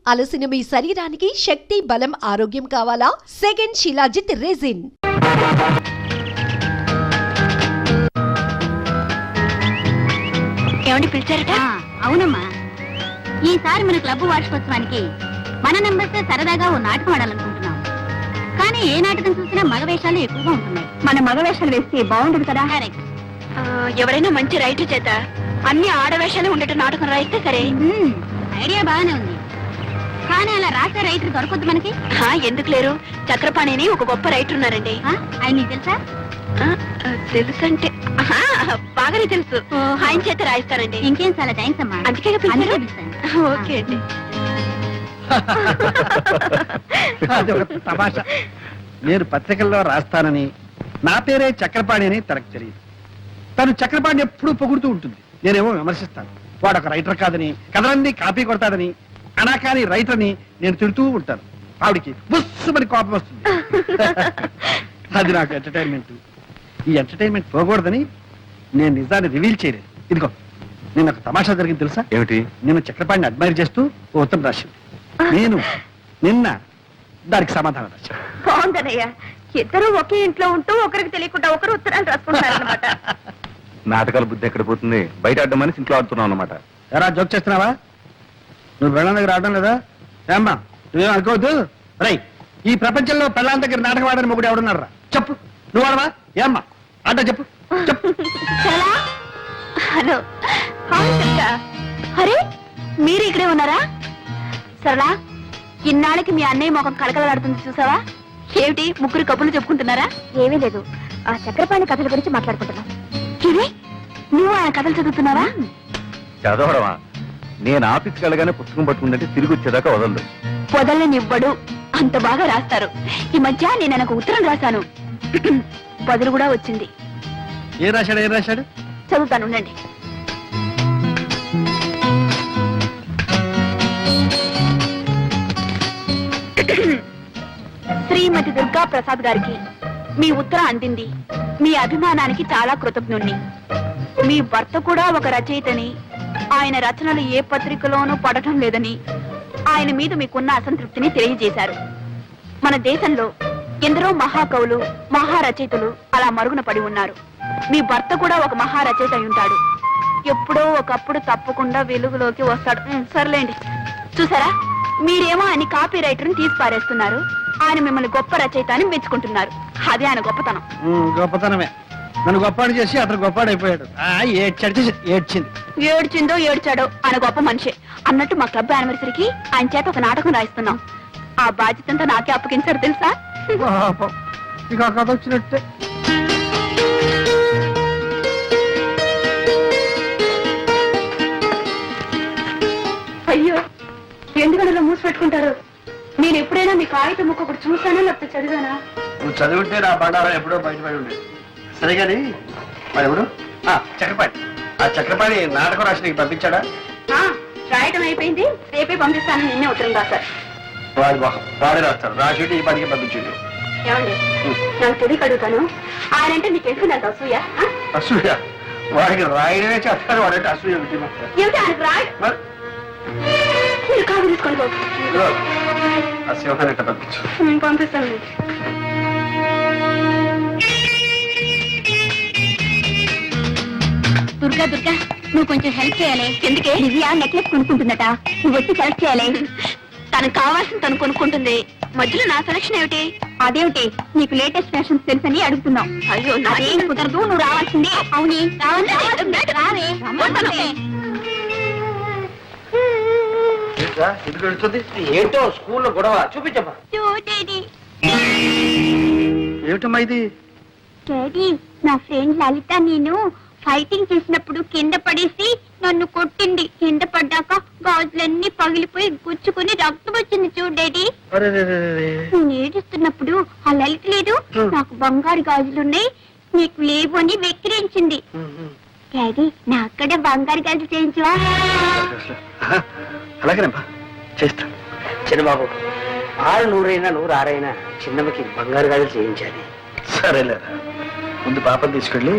అలసిన మీ శరీరానికి శక్తి, బలం, ఆరోగ్యం కావాలా? Second shilajit resin. ఏమండి పిలిచారట? అవునమ్మా, ఈసారి మన క్లబ్ వార్షికోత్సవానికి మన నంబర్స్ సరదాగా ఓ నాటకం ఆడాలనుకుంటున్నాం. కానీ ఏ నాటకం చూసినా మగ వేషాలు ఎక్కువగా ఉంటున్నాయి. మన మగ వేషాలు వేస్తే బాగుంటుంది కదా? ఎవరైనా మంచి రైటర్ చేత అన్ని ఆడవేషాలు ఉండేట నాటకం రాయిస్తే సరే. ఐడియా బాగానే ఉంది, కానీ అలా రాసే రైటర్ దొరకొద్దు మనకి. ఎందుకు లేరు? చక్రపాణిని ఒక గొప్ప రైటర్ ఉన్నారండి. ఆయన నీకు తెలుసా? తెలుసంటే బాగానే తెలుసు. ఆయన చేత రాయిస్తానండి. ఇంకేం, చాలా థ్యాంక్స్ అమ్మా. అందుకే ఓకే అండి. తమాషా, నేను పత్రికల్లో రాస్తానని నా పేరే చక్రపాణి అని తనకు తెలియదు. తను చక్రపాణి ఎప్పుడూ పొగుడుతూ ఉంటుంది, నేనేమో విమర్శిస్తాను. వాడు ఒక రైటర్ కాదని, కథలన్నీ కాపీ కొడతాడని, అనాకాని రైటర్ అని నేను తిడుతూ ఉంటాను. ఆవిడికి బుస్సుమని కోపం వస్తుంది. అది నాకు ఎంటర్టైన్మెంట్. ఈ ఎంటర్టైన్మెంట్ పోకూడదని నేను నిజాన్ని రివీల్ చేయలేదు. ఇదిగో, నేను ఒక తమాషా జరిగింది తెలుసా? ఏమిటి? నేను చక్రపాణిని అడ్మైర్ చేస్తూ ఓ ఉత్తరం రాసింది. నేను నిన్న దానికి సమాధానం రాశాను. బాగుందనయ్యా, ఇద్దరు ఒకే ఇంట్లో ఉంటూ ఒకరికి తెలియకుండా ఒకరు ఉత్తరాలు రాసుకుంటారన్నమాట. నాటకాల బుద్ధి ఎక్కడ పోతుంది? బయట ఆడడం మనిషి ఇంట్లో ఆడుతున్నావు అన్నమాట. ఎరా, జోక్ చేస్తున్నావా? నువ్వు పెళ్ళాం దగ్గర ఆడడం లేదా? ఏమ్మా, నువ్వేం అనుకోవద్దు. రై, ఈ ప్రపంచంలో పెళ్ళాం దగ్గర నాటకం ఆడని మొగుడు ఎవడున్నాడు రా? చెప్పు. నువ్వు ఆడవా? ఏమ్మా ఆట చెప్పు. చెప్పు. హలో, అరే మీరు ఇక్కడే ఉన్నారా? సరళా, ఇన్నాళ్ళకి మీ అన్నయ్య మొఖం కలకలాడుతుంది చూసావా? ఏమిటి, ముగ్గురు కబుర్లు చెప్పుకుంటున్నారా? ఏమీ లేదు, ఆ చక్రపాణి కథల గురించి మాట్లాడుకుంటున్నాం. ఇది నువ్వు ఆయన కథలు చదువుతున్నావా? చదవడమా? నేను ఆఫీస్కి వెళ్ళగానే పుస్తకం పట్టుకుందంటే తిరిగి వచ్చేదాకా వదలదు. వదలనివ్వడు, అంత బాగా రాస్తారు. ఈ మధ్య నేను ఆయనకు ఉత్తరం రాశాను, బదులు కూడా వచ్చింది. ఏం రాశాడు? చదువుతాను, ఉండండి. శ్రీమతి దుర్గా ప్రసాద్ గారికి మీ ఉత్తరం అందింది. మీ అభిమానానికి చాలా కృతజ్ఞుణ్ణి. మీ భర్త కూడా ఒక రచయితని, ఆయన రచనలు ఏ పత్రికలోనూ పడటం లేదని, ఆయన మీద మీకున్న అసంతృప్తిని తెలియజేశారు. మన దేశంలో ఎందరో మహాకవులు, మహారచయితలు అలా మరుగున పడి ఉన్నారు. మీ భర్త కూడా ఒక మహారచయిత అయి ఉంటాడు. ఎప్పుడో ఒకప్పుడు తప్పకుండా వెలుగులోకి వస్తాడు. సర్లేండి. చూసారా, మీరేమో ఆయన కాపీ రైటర్ని తీసి పారేస్తున్నారు. ఆయన మిమ్మల్ని గొప్ప రచయిత అని మెచ్చుకుంటున్నారు. అదే ఆయన గొప్పతనం. గొప్పతనమే. నన్ను గొప్పాడు చేసి అతను గొప్పాడైపోయాడు. ఏడ్చిందో ఏడ్చాడో ఆయన గొప్ప మనిషి. అన్నట్టు మా క్లబ్ యానివర్సరీకి ఆయన చేత ఒక నాటకం రాయిస్తున్నాం. ఆ బాధ్యతంతా నాకే అప్పగించారు తెలుసా? ఇక కథ వచ్చినట్టే. అయ్యో, ఎందుకలా మూసి పెట్టుకుంటారు? నేను ఎప్పుడైనా మీ కాగితం ముక్క ఒకటి చూసానా లేకపోతే చదివానా? నువ్వు చదివితే నా బండారం ఎప్పుడో బయటపడి ఉండేది. సరే కానీ మరి ఎవరు? చక్రపాణి. ఆ చక్రపాణి నాటకం రాసి నీకు పంపించాడా? రాయటం అయిపోయింది, రేపే పంపిస్తాను. నిన్నే ఉత్తరం రాశారు. వాడే రాస్తాడు. రాసి ఈ పనికి పంపించండి. ఏమండి, నాకు తెలియక అడుగుతాను, ఆయన అంటే నీకు ఎందుకు అసూయ? అసూయ? వాడికి రాయడమే చేస్తాడు. వాడంటే అసూయ ఏమిటి ఆయనకు రాయడం? మీరు కాదు తీసుకోండి. ఆ సింహాన్ని ఎట్లా పంపించు? పంపిస్తాను. దుర్గా, నువ్వు కొంచెం హెల్ప్ చేయాలి. ఎందుకే? దివ్య నెక్లెస్ కొనుక్కుంటుందట, నువ్వు వచ్చి సెలెక్ట్ చేయాలి. తనకు కావాల్సింది తను కొనుక్కుంటుంది, మధ్యలో నా సెలక్షన్ ఏమిటి? అదేమిటి, నీకు లేటెస్ట్ ఫ్యాషన్స్ తెలుసని అడుగుతున్నావు. అయ్యో, నాదేం కుదరదు, నువ్వు రావాల్సిందే. అవునే, రావే. ఏంటో స్కూల్లో గొడవ చూపించమ్మా. ఏమిటమ్మా ఇది? డాడీ, నా ఫ్రెండ్ లలిత నేను ఫైటింగ్ చేసినప్పుడు కింద పడేసి నన్ను కొట్టింది. కింద పడ్డాక గాజులన్నీ పగిలిపోయి గుచ్చుకుని రక్తం వచ్చింది చూడు డాడీ. నేను ఏడుస్తున్నప్పుడు ఆ లలిత లేదు, నాకు బంగారు గాజులున్నాయి నీకు లేవు అని వెక్కిరించింది. డాడీ, నాకు కూడా బంగారు గాజులు చేయించవా? అలాగేనమ్మా, చేస్తాను. చిన్నబాబు, 600 100 చిన్నమ్మకి బంగారు గాజులు చేయించాలి. సరేలేరా, ముందు పాపను తీసుకెళ్ళి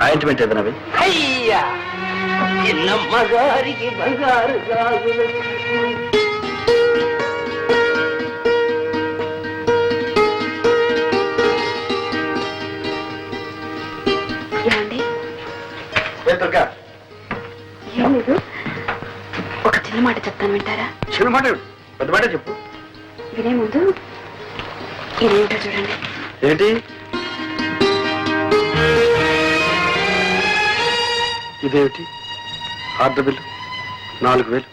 ఆయింట్మెంట్ ఏదైనా. అయ్యా, చిన్నమ్మ గారికి బంగారు గాజులు. చిన్న మాట ఏమిటి? పెద్ద మాట చెప్పు. వినే ముందు ఇదేంటో చూడండి. ఏంటి ఇదేమిటి? Order bill 4000.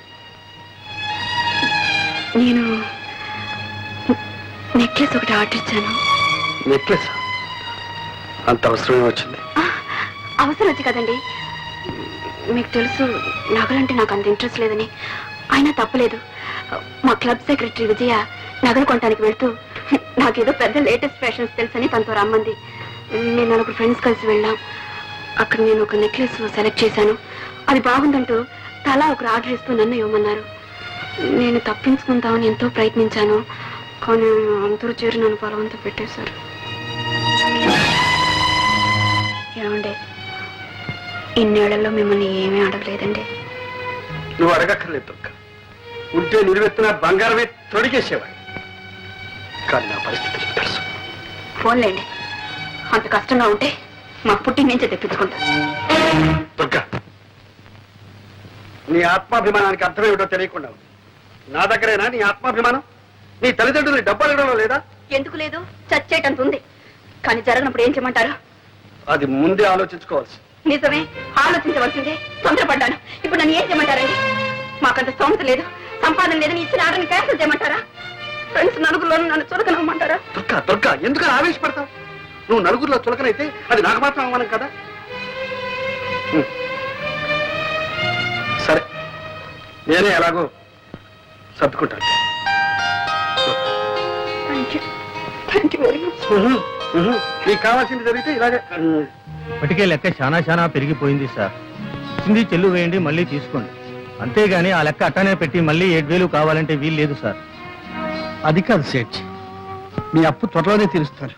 నేను నెక్లెస్ ఒకటి ఆర్డర్ ఇచ్చాను. నెక్లెస్ అంత అవసరమే వచ్చింది? అవసరం వచ్చి కదండి. మీకు తెలుసు నగలంటే నాకు అంత ఇంట్రెస్ట్ లేదని. అయినా తప్పలేదు. మా క్లబ్ సెక్రటరీ విజయ నగలు కొనడానికి వెళ్తూ నాకేదో పెద్ద లేటెస్ట్ ఫ్యాషన్స్ తెలుసని తనతో రమ్మంది. నేను నలుగురు ఫ్రెండ్స్ కలిసి వెళ్ళాం. అక్కడ నేను ఒక నెక్లెస్ సెలెక్ట్ చేశాను. అది బాగుందంటూ తలా ఒకరు ఆర్డర్ ఇస్తూ నన్ను ఇవ్వమన్నారు. నేను తప్పించుకుందామని ఎంతో ప్రయత్నించాను. కానీ అందరూ చేరి నన్ను బలవంత పెట్టేశారు. ఏమండి, ఇన్నేళ్లలో మిమ్మల్ని ఏమీ అడగలేదండి. నువ్వు అడగక్కర్లేదు దుర్గ. ఉంటే నిలువెత్తిన బంగారమే తొడిగేసేవాడు. కానీ నా పరిస్థితి నీకు తెలుసు. ఫోన్లేండి, అంత కష్టంగా ఉంటే మా పుట్టి నుంచే తెప్పించుకుంటా. దుర్గా, నీ ఆత్మాభిమానానికి అర్థమేమిటో తెలియకుండా ఉంది. నా దగ్గరేనా నీ ఆత్మాభిమానం? నీ తల్లిదండ్రులు డబ్బు అడగడంలో లేదా? ఎందుకు లేదు? చచ్చేటంత ఉంది. కానీ జరగనప్పుడు ఏం చేయమంటారు? అది ముందే ఆలోచించుకోవాల్సి. నిజమే, ఆలోచించవలసిందే. తొందరపడ్డాను. ఇప్పుడు నన్ను ఏం చేయమంటారండి? మాకంత స్తోమత లేదు, సంపాదన లేదని ఇచ్చిన ఆర్డర్ని క్యాన్సిల్ చేయమంటారా? ఫ్రెండ్స్ నలుగురిలో నన్ను చులకనవ్వమంటారా? దుర్గా దుర్గా, ఎందుకు ఆవేశపడతావు? నువ్వు నలుగురిలో చులకనైతే అది నాకు మాత్రం అవమానం కదా. సరే, నేనే ఎలాగో సర్దుకుంటాను. Thank you very much. నీకు కావాల్సింది జరిగితే ఇలాగే. ఇప్పటికే లెక్క చాలా పెరిగిపోయింది సార్. ఇచ్చింది చెల్లు వేయండి, మళ్ళీ తీసుకోండి. అంతేగాని ఆ లెక్క అట్టానే పెట్టి మళ్ళీ 7000 కావాలంటే వీలు లేదు సార్. అది కాదు సేట్, మీ అప్పు త్వరలోనే తీరుస్తాను.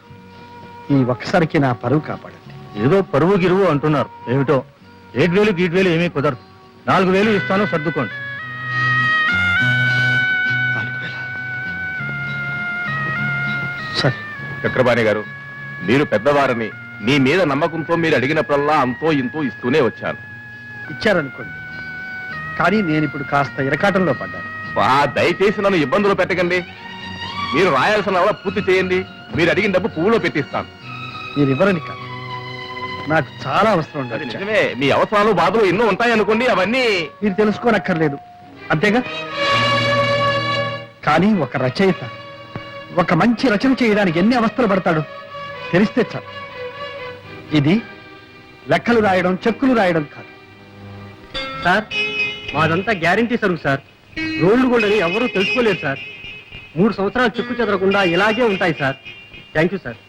ఈ ఒక్కసారికి నా పరువు కాపాడండి. ఏదో పరువు గిరువు అంటున్నారు. ఏమిటో 7000 గీట్వేలు ఏమీ కుదరదు. 4000 ఇస్తాను, సర్దుకోండి. 4000. సరే. చక్రపాణి గారు, మీరు పెద్దవారని మీ మీద నమ్మకంతో మీరు అడిగినప్పుడల్లా అంతో ఇంతో ఇస్తూనే వచ్చాను. ఇచ్చారనుకోండి, కానీ నేను ఇప్పుడు కాస్త ఇరకాటంలో పడ్డాను. దయచేసి నన్ను ఇబ్బందులు పెట్టకండి. మీరు రాయాల్సిన అలా పూర్తి చేయండి. మీరు అడిగిన డబ్బు పువ్వులో పెట్టిస్తాను. మీరు ఇవ్వరని కాదు, నాకు చాలా అవసరం అది ఉండదు. నిజమే, మీ అవసరాలు బాధలు ఎన్నో ఉంటాయనుకోండి, అవన్నీ మీరు తెలుసుకోనక్కర్లేదు, అంతేగా. కానీ ఒక రచయిత ఒక మంచి రచన చేయడానికి ఎన్ని అవస్థలు పడతాడు తెలిస్తే చాలు. ఇది లెక్కలు రాయడం, చెక్కులు రాయడం కాదు సార్, మాదంతా గ్యారంటీ సరుకు సార్. రోడ్లు గోల్డ్ అని ఎవరూ తెలుసుకోలేదు సార్. 3 సంవత్సరాలు చెక్కు చెదరకుండా ఇలాగే ఉంటాయి sir. Thank you sir.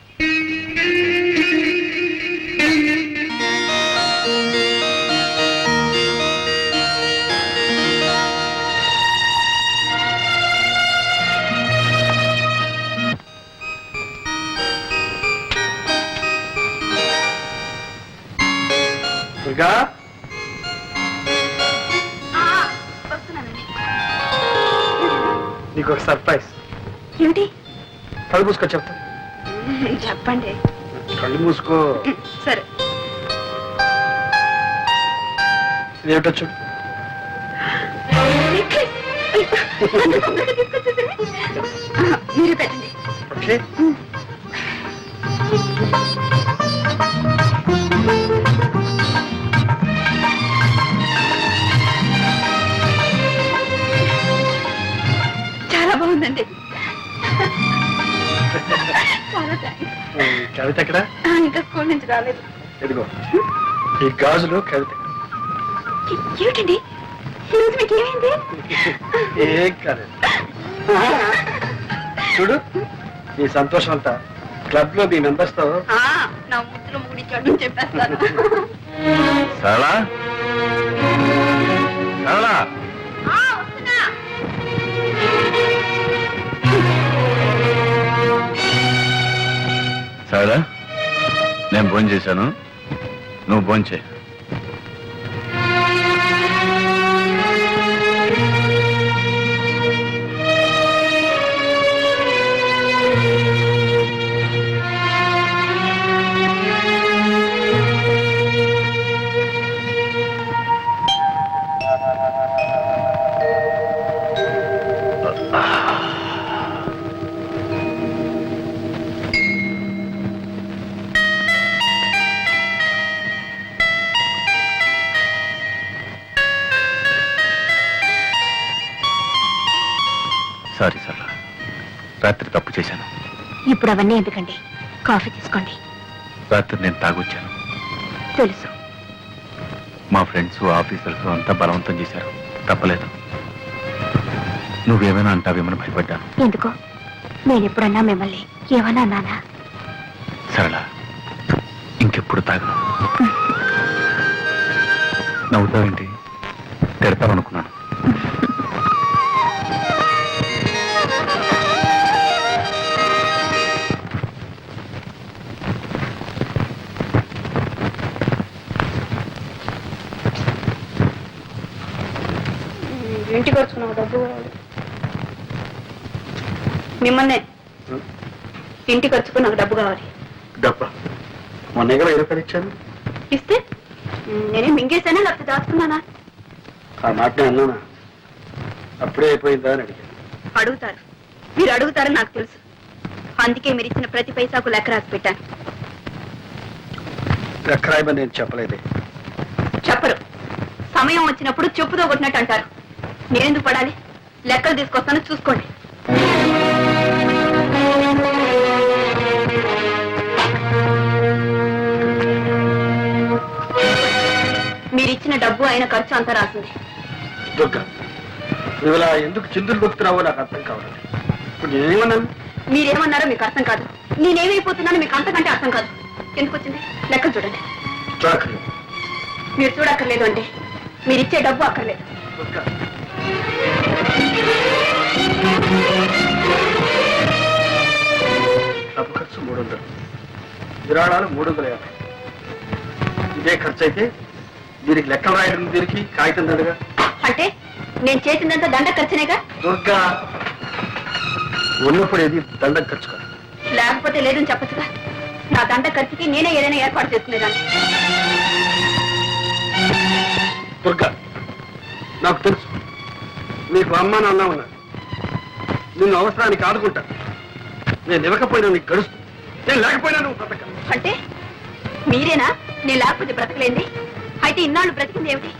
Durga, వస్తున్నానండి. నీకు ఒక సర్ప్రైజ్. ఏమిటి? కళ్ళు మూసుకో, చెప్తా. చెప్పండి. కళ్ళు మూసుకో. సరే. ఇదేమిటో చూడు. మీరు పెట్టండి. ఓకే. చాలా బాగుందండి. చాలా థ్యాంక్స్. కవిత ఎక్కడ? ఇంకా స్కూల్ నుంచి రాలేదు. ఎదిగో, ఈ గాజులో కవిత. ఏమిటండి ఈరోజు మీకు ఏమైంది? ఏం కాదు. చూడు, నీ సంతోషం అంతా క్లబ్ లో మీ మెంబర్స్ తో. నా ముద్దులో ముడిచాడు చెప్పేస్తాను. సరళా, సరళా, వస్తున్నా. సరళా, నేను ఫోన్ చేశాను, నువ్వు ఫోన్ చేయి. సారీ సరళ, రాత్రి తప్పు చేశాను. ఇప్పుడు అవన్నీ ఎందుకండి, కాఫీ తీసుకోండి. రాత్రి నేను తాగొచ్చాను. తెలుసు. మా ఫ్రెండ్స్ ఆఫీసర్స్ అంతా బలవంతం చేశారు, తప్పలేదు. నువ్వేమైనా అంటావేమని భయపడ్డాను. ఎందుకో నేను ఎప్పుడన్నా మిమ్మల్ని ఏమన్నా అన్నానా? సరళ, ఇంకెప్పుడు తాగను. నవ్వుతావేంటి? తిడతావనుకున్నాను. ఇంటికి వచ్చుకున్నావు డబ్బు మిమ్మల్నే ఇంటికి వచ్చుకు నాకు డబ్బు కావాలి. డబ్బా మొన్న కూడా 20 రూపాయలు ఇచ్చాను. ఇస్తే నేనే మింగేసానా లేకపోతే దాచుకున్నానా? ఆ మాట నేను అన్నానా? అప్పుడే అయిపోయిందా అని అడిగాను. అడుగుతారు, మీరు అడుగుతారని నాకు తెలుసు. అందుకే మీరు ఇచ్చిన ప్రతి పైసాకు లెక్క రాసి పెట్టాను. ఎక్కరాయమని నేను చెప్పలేదే. చెప్పరు. సమయం వచ్చినప్పుడు చెప్పుతో కొట్టినట్టు అంటారు. నేనెందుకు పడాలి? లెక్కలు తీసుకొస్తాను, చూసుకోండి. మీరిచ్చిన డబ్బు అయిన ఖర్చు అంతా రాసింది. దుర్గా, నువ్వు ఇలా ఎందుకు చిందులు దొక్కుతున్నావో నాకు అర్థం కావాలి. ఇప్పుడు నేనేమన్నాను? మీరేమన్నారో మీకు అర్థం కాదు, నేనేమైపోతున్నానో మీకు అంతకంటే అర్థం కాదు. ఎందుకు వచ్చింది? లెక్కలు చూడండి. చూడక్కర్లేదు. మీరు చూడక్కర్లేదు అంటే మీరిచ్చే డబ్బు అక్కర్లేదు. దుర్గా, డబ్బు ఖర్చు 300, విరాళాలు 350. ఇదే ఖర్చు అయితే దీనికి లెక్కలు రాయడం దీనికి కాగితం దండగా. అంటే నేను చేసిందంతా దండ ఖర్చునేగా? దుర్గా, ఉన్నప్పుడు ఏది దండం ఖర్చు కాదు. లేకపోతే లేదని చెప్పచ్చుగా. నా దండ ఖర్చుకి నేనే ఏదైనా ఏర్పాటు చేసుకునేదాన్ని. దుర్గా, నాకు తెలుసు నీకు అమ్మ నాన్న ఉన్నారు. నిన్ను అవసరానికి ఆదుకుంటా. నేను ఇవ్వకపోయినా నీకు గడుస్తు, నేను లేకపోయినా నువ్వు బ్రతక. అంటే మీరేనా నేను లేకపోతే బ్రతకలేంది? అయితే ఇన్నాళ్ళు బ్రతికింది ఏమిటి?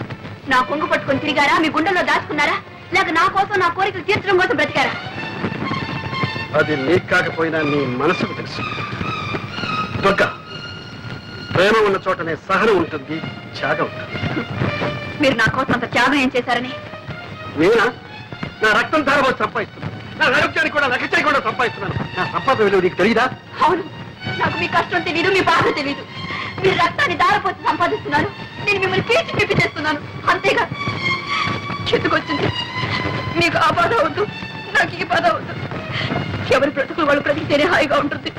నా కొంగు పట్టుకొని తిరిగారా? మీ గుండెల్లో దాచుకున్నారా? లేక నా కోసం, నా కోరికలు తీర్చడం కోసం బ్రతికారా? అది నీకు కాకపోయినా నీ మనసుకు తెలుసు. దుర్గా, ప్రేమ ఉన్న చోటనే సహనం ఉంటుంది, త్యాగం ఉంటుంది. మీరు నా కోసం అంత త్యాగం ఏం చేశారని? నేనా? నా రక్తం ధారబోసి సంపాదిస్తున్నాను. నా ఆరోగ్యానికి కూడా లెక్క చేయకుండా సంపాదిస్తున్నాను. నా సంపాదన విలువ నీకు తెలియదా? అవును, నాకు మీ కష్టం తెలీదు, మీ బాధ తెలీదు. మీరు రక్తాన్ని దారపోసి సంపాదిస్తున్నారు, నేను మిమ్మల్ని పీల్చి పిప్పి చేస్తున్నాను, అంతేగా. చెట్టుకొచ్చింది. మీకు ఆ బాధ వద్దు, నాకు ఈ బాధ వద్దు. ఎవరి బ్రతుకులు వాళ్ళు బ్రతికితేనే హాయిగా ఉంటుంది.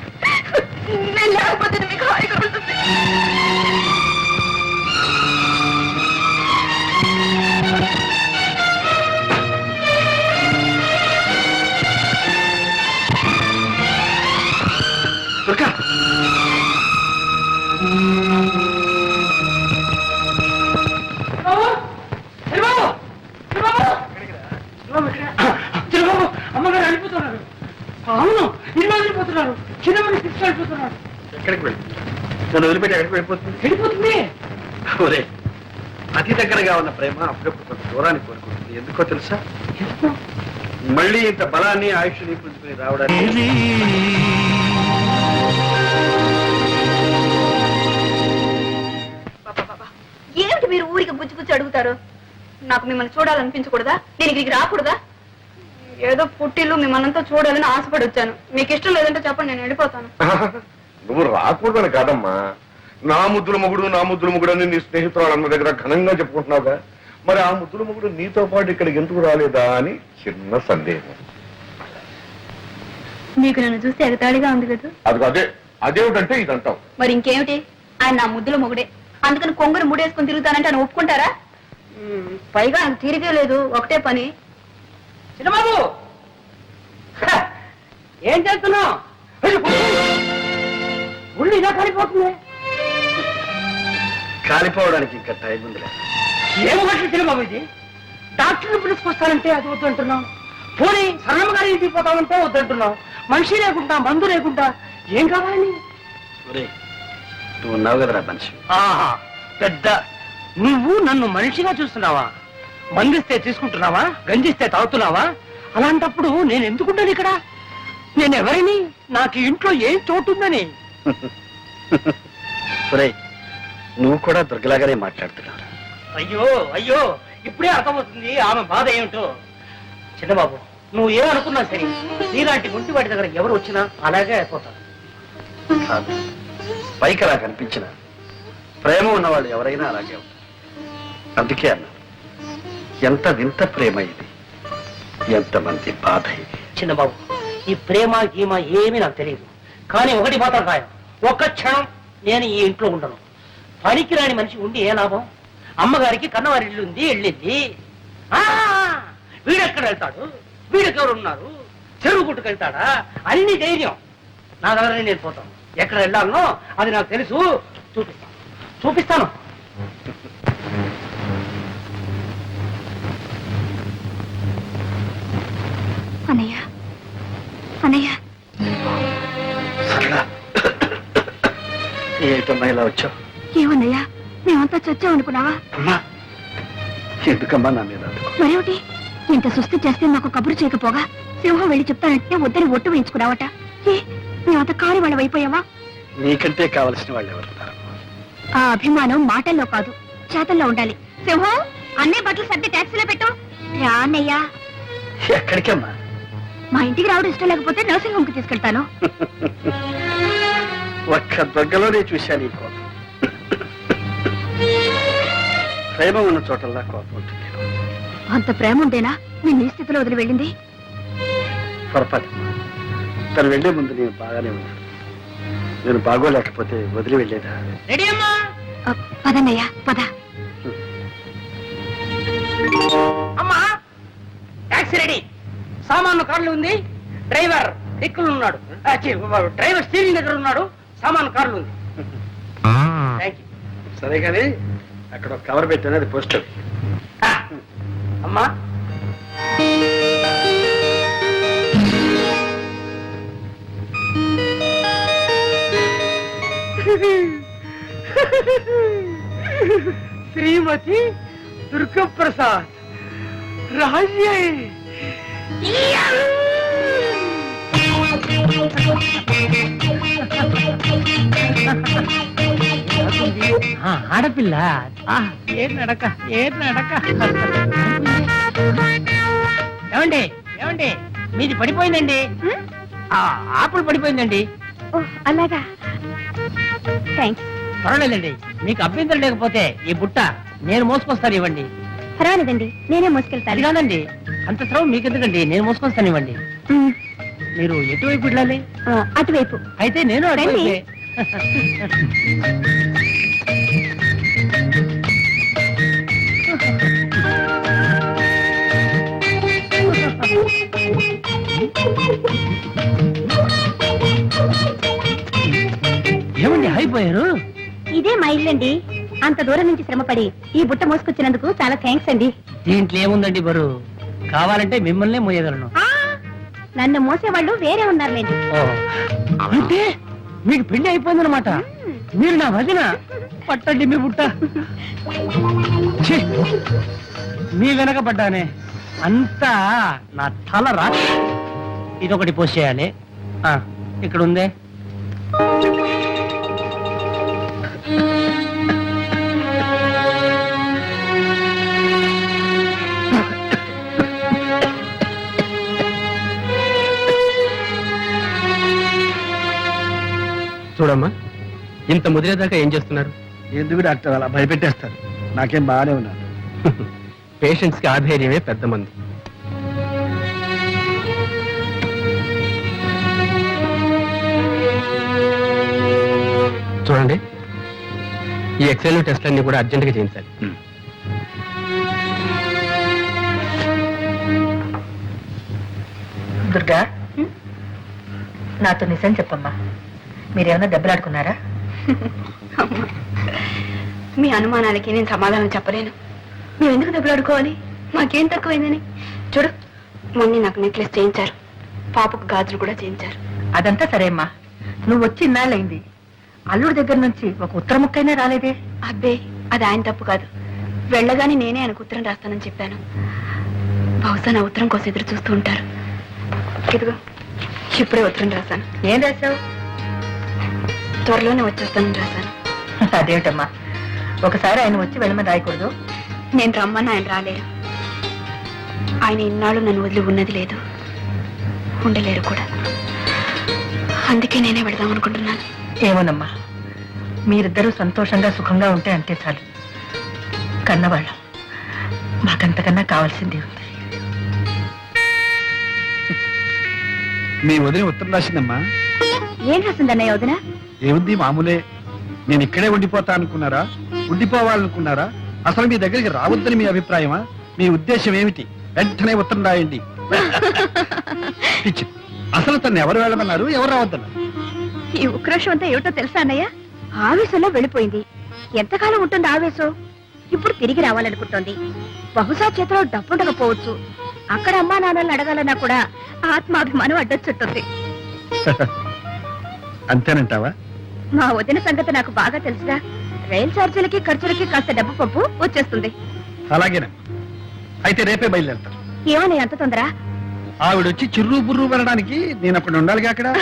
నేను లేకపోతే మీకు హాయిగా ఉంటుంది. దుర్గా, అమ్మగారు వెళ్ళిపోతున్నారు. అవును, ఇల్లు వెళ్ళిపోతున్నారు. చిన్నవాడిని తీసుకెళ్ళిపోతున్నారు. ఎక్కడికి వెళ్ళి నన్ను వదిలిపెట్టి ఎక్కడికి వెళ్ళిపోతుంది? వెళ్ళిపోతుంది. ఒరే, అతి దగ్గరగా ఉన్న ప్రేమ అప్పుడప్పుడు కొంత దూరాన్ని కోరుకుంటుంది. ఎందుకో తెలుసా? మళ్ళీ ఇంత బలాన్ని ఆయుష్ని పుంజుకుని రావడానికి. ఏమిటి మీరు ఊరికి గుచ్చి గుచ్చి అడుగుతారు? నాకు మిమ్మల్ని చూడాలనిపించకూడదా? నేను ఇక్కడికి రాకూడదా? ఏదో పుట్టిల్లు మిమ్మల్నంతా చూడాలని ఆశపడి వచ్చాను. మీకు ఇష్టం లేదంటే చెప్పండి, నేను వెళ్ళిపోతాను. నువ్వు రాకూడదని కాదమ్మా, నా ముద్దుల మొగుడు అని నీ స్నేహితురాలు అన్న దగ్గర ఘనంగా చెప్పుకుంటున్నావుగా. మరి ఆ ముద్దుల మొగుడు నీతో పాటు ఇక్కడికి ఎందుకు రాలేదా అని చిన్న సందేహం. మీకు నన్ను చూస్తే ఎగతాళిగా ఉంది కదా? అదేమిటంటే ఇదంటావు. మరి ఇంకేమిటి? ఆయన నా ముద్దుల మొగుడే, అందుకని కొంగురు ముడేసుకుని తిరుగుతానంటే ఆయన ఒప్పుకుంటారా? పైగా ఆయన తీరిగే లేదు, ఒకటే పని. చిన్నబాబు, ఏం చేస్తున్నావు? ఉళ్ళు ఇలా కాలిపోతుంది. కాలిపోవడానికి ఇంకా టైం ఉంది. ఏమో చిన్నబాబు, ఇది డాక్టర్ని పిలుచుకొస్తానంటే అది వద్దు అంటున్నావు. పోనీ సరళమ్మ ఇంటికి పోతామంటే వద్దంటున్నావు. మనిషి లేకుండా మందు లేకుండా ఏం కావాలి? నువ్వు ఉన్నావు కదరా మనిషి. ఆహా, పెద్ద నువ్వు నన్ను మనిషిగా చూస్తున్నావా? మందిస్తే తీసుకుంటున్నావా? గంజిస్తే తాగుతున్నావా? అలాంటప్పుడు నేను ఎందుకుంటాను ఇక్కడ? నేను ఎవరిని? నాకు ఇంట్లో ఏం చోటుందని? నువ్వు కూడా దుర్గలాగానే మాట్లాడుతున్నావు. అయ్యో అయ్యో, ఇప్పుడే అర్థమవుతుంది ఆమె బాధ ఏమిటో. చిన్నబాబు, నువ్వు ఏమనుకున్నా సరే, నీలాంటి గుంటి వాడి దగ్గర ఎవరు వచ్చినా అలాగే అయిపోతారు. కాదు, పైకి అలా కనిపించిన ప్రేమ ఉన్నవాళ్ళు ఎవరైనా అలాగే ఉంటారు. అందుకే అన్నా, ఎంత వింత ప్రేమ ఇది, ఎంతమంది బాధ ఇది. చిన్నబాబు, ఈ ప్రేమ గీమ ఏమీ నాకు తెలియదు. కానీ ఒకటి మాత్రం ఖాయం, ఒక్క క్షణం నేను ఈ ఇంట్లో ఉండను. పనికి రాని మనిషి ఉండి ఏ లాభం? అమ్మగారికి కన్నవారి ఇల్లు ఉంది, వెళ్ళింది. వీడెక్కడ వెళ్తాడు? వీడెవరు ఉన్నారు? చెరువు గుట్టుకెళ్తాడా? అన్ని ధైర్యం నా దగ్గర. నేను పోతాను. ఎక్కడ వెళ్ళాలనో అది నాకు తెలుసు. చూపిస్తాను. అన్నయ్య, అన్నయ్య, ఏమిటమ్మా ఇలా వచ్చావు? ఏమన్నయ్యా, మేమంతా చచ్చాం అనుకున్నావా? అమ్మా, ఎందుకమ్మా నా మీద? మరేమిటి, ఇంత సుస్థి చేస్తే మాకు కబురు చేయకపోగా సింహం వెళ్ళి చెప్తానంటే వద్దని ఒట్టు వేయించుకున్నావట. ఏ, మేమంత కాని వాళ్ళం అయిపోయావా? నీకంటే కావలసిన వాళ్ళు ఎవరున్నారు? ఆ అభిమానం మాటల్లో కాదు, చేతల్లో ఉండాలి. సింహం, అన్నీ బట్టలు సర్ది ట్యాక్సీలో పెట్టు. రా అన్నయ్యా. ఎక్కడికమ్మా? మా ఇంటికి రావడం ఇష్టం లేకపోతే నర్సింగ్ హోమ్ కి తీసుకెళ్తాను. ఒక్క దగ్గరలోనే చూశాను ఈ కోపం. ప్రేమ ఉన్న చోటల్లా కోపం ఉంటుంది. అంత ప్రేమ ఉంటేనా నేను ఈ స్థితిలో వదిలి వెళ్ళింది? పొరపాటు. తను వెళ్లే ముందు నేను బాగానే ఉన్నాను. నేను బాగోలేకపోతే వదిలి వెళ్ళేదా? రెడీ అమ్మా? పదన్నయ్యా, పద. అమ్మా, టాక్సీ రెడీ. సామాను కార్లు ఉంది. డ్రైవర్ దిక్కులు ఉన్నాడు. డ్రైవర్ స్టీరింగ్ దగ్గర ఉన్నాడు. సామాను కార్లు ఉంది. Thank you. సరే కానీ అక్కడ ఒక కవర్ పెట్టాను, అది పోస్టర్. అమ్మా, శ్రీమతి దుర్గప్రసాద్ రాజ్యే. ఆడపిల్ల ఏ నడక, ఏ నడక. ఏమండి, ఏమండి, మీది పడిపోయిందండి. ఆపులు పడిపోయిందండి. అలాగా, థ్యాంక్స్. పర్వాలేదండి, మీకు అభ్యంతరం లేకపోతే ఈ బుట్ట నేను మోసుకొస్తాను, ఇవ్వండి. పర్వాలేదండి, నేనే మోసుకెళ్తాను. అది కాదండి, అంత శ్రమ మీకెందుకండి, నేను మోసుకొస్తాను, ఇవ్వండి. మీరు ఎటువైపు వెళ్ళాలి? అటువైపు. అయితే నేను అటువైపే. ఏమండి అయిపోయారు? ఇదే మా ఇల్లండి. అంత దూరం నుంచి శ్రమపడి ఈ బుట్ట మోసుకొచ్చినందుకు చాలా థ్యాంక్స్ అండి. దీంట్లో ఏముందండి బరు, కావాలంటే మిమ్మల్నే మోయగలను. నన్ను మోసేవాళ్ళు వేరే ఉన్నారులేండి. అంటే మీకు పెళ్లి అయిపోయిందనమాట. మీరు నా వదిన. పట్టండి మీ బుట్ట. ఛీ, మీ వెనక పడ్డానే, అంతా నా తల రా. ఇదొకటి పోస్ట్ చేయాలి. ఇక్కడ ఉందే. చూడమ్మా, ఇంత ముదిరేదాకా ఏం చేస్తున్నారు? ఎందుకు డాక్టర్ అలా భయపెట్టేస్తారు? నాకేం బాగానే ఉన్నాను. పేషెంట్స్ కి ఆధైర్యమే పెద్ద మంది. చూడండి, ఈ ఎక్స్రే టెస్ట్ అన్ని కూడా అర్జెంట్ గా చేయించాలి. దుర్గా, నాతో నిజం చెప్పమ్మా, మీరేమన్నా దెబ్బలాడుకున్నారా? మీ అనుమానాలకి నేను సమాధానం చెప్పలేను. మేము ఎందుకు దెబ్బలాడుకోవాలి? మాకేం తక్కువైందని? చూడు, మొన్న నాకు నెక్లెస్ చేయించారు. పాపకు గాజులు కూడా చేయించారు. అదంతా సరే అమ్మా, నువ్వు వచ్చి ఇన్నాళ్ళైంది. అల్లుడి దగ్గర నుంచి ఒక ఉత్తర ముక్కైనా రాలేదే? అబ్బే, అది ఆయన తప్పు కాదు. వెళ్ళగానే నేనే ఆయనకు ఉత్తరం రాస్తానని చెప్పాను. బహుశా నా ఉత్తరం కోసం ఎదురు చూస్తూ ఉంటారు. ఇదిగో, ఇప్పుడే ఉత్తరం రాశాను. ఏం రాశావు? త్వరలోనే వచ్చేస్తానని రాశాను. అదేమిటమ్మా, ఒకసారి ఆయన వచ్చి వెళ్ళమని రాయకూడదు? నేను రమ్మని ఆయన రాలేరు. ఆయన ఇన్నాళ్ళు నన్ను వదిలి ఉన్నది లేదు, ఉండలేరు కూడా. అందుకే నేనే వెళదాం అనుకుంటున్నాను. ఏమోనమ్మా, మీరిద్దరూ సంతోషంగా సుఖంగా ఉంటే అంతే చాలు. కన్నవాళ్ళం, మాకంతకన్నా కావాల్సింది ఉంది. మీ వదిన ఉత్తరం రాసిందమ్మా. ఏం రాసిందన్నయ్య వదిన? ఏముంది, మామూలే. నేను ఇక్కడే ఉండిపోతా అనుకున్నారా, ఉండిపోవాలనుకున్నారా, అసలు మీ దగ్గరికి రావద్దని మీ అభిప్రాయమా, మీ ఉద్దేశం ఏమిటి? వెంటనే ఉత్తరం రాయండి. పిచ్చి. అసలు తను ఎవరు వెళ్ళమన్నారు, ఎవరు రావద్దన్నారు? ఈ ఉక్రోషం అంతా ఏమిటో తెలుసా అన్నయ్య? ఆవేశంలో వెళ్ళిపోయింది. ఎంతకాలం ఉంటుంది ఆవేశం? ఇప్పుడు తిరిగి రావాలనుకుంటోంది. బహుశా చేతిలో డబ్బుండకపోవచ్చు. అక్కడ అమ్మా నాన్నల్ని అడగాలన్నా కూడా ఆత్మాభిమానం అడ్డొచ్చుంటుంది. అంతేనంటావా? మా వదిన సంగతి నాకు బాగా తెలుసుగా. రైలు ఛార్జీలకి ఖర్చులకి కాస్త డబ్బు పప్పు వచ్చేస్తుంది. అలాగేనమ్మా, అయితే రేపే బయలుదేరుతాను. ఏమని అంత తొందర? ఆవిడొచ్చి చిర్రు బుర్రు వెళ్ళడానికి నేను అప్పుడు ఉండాలిగా అక్కడ.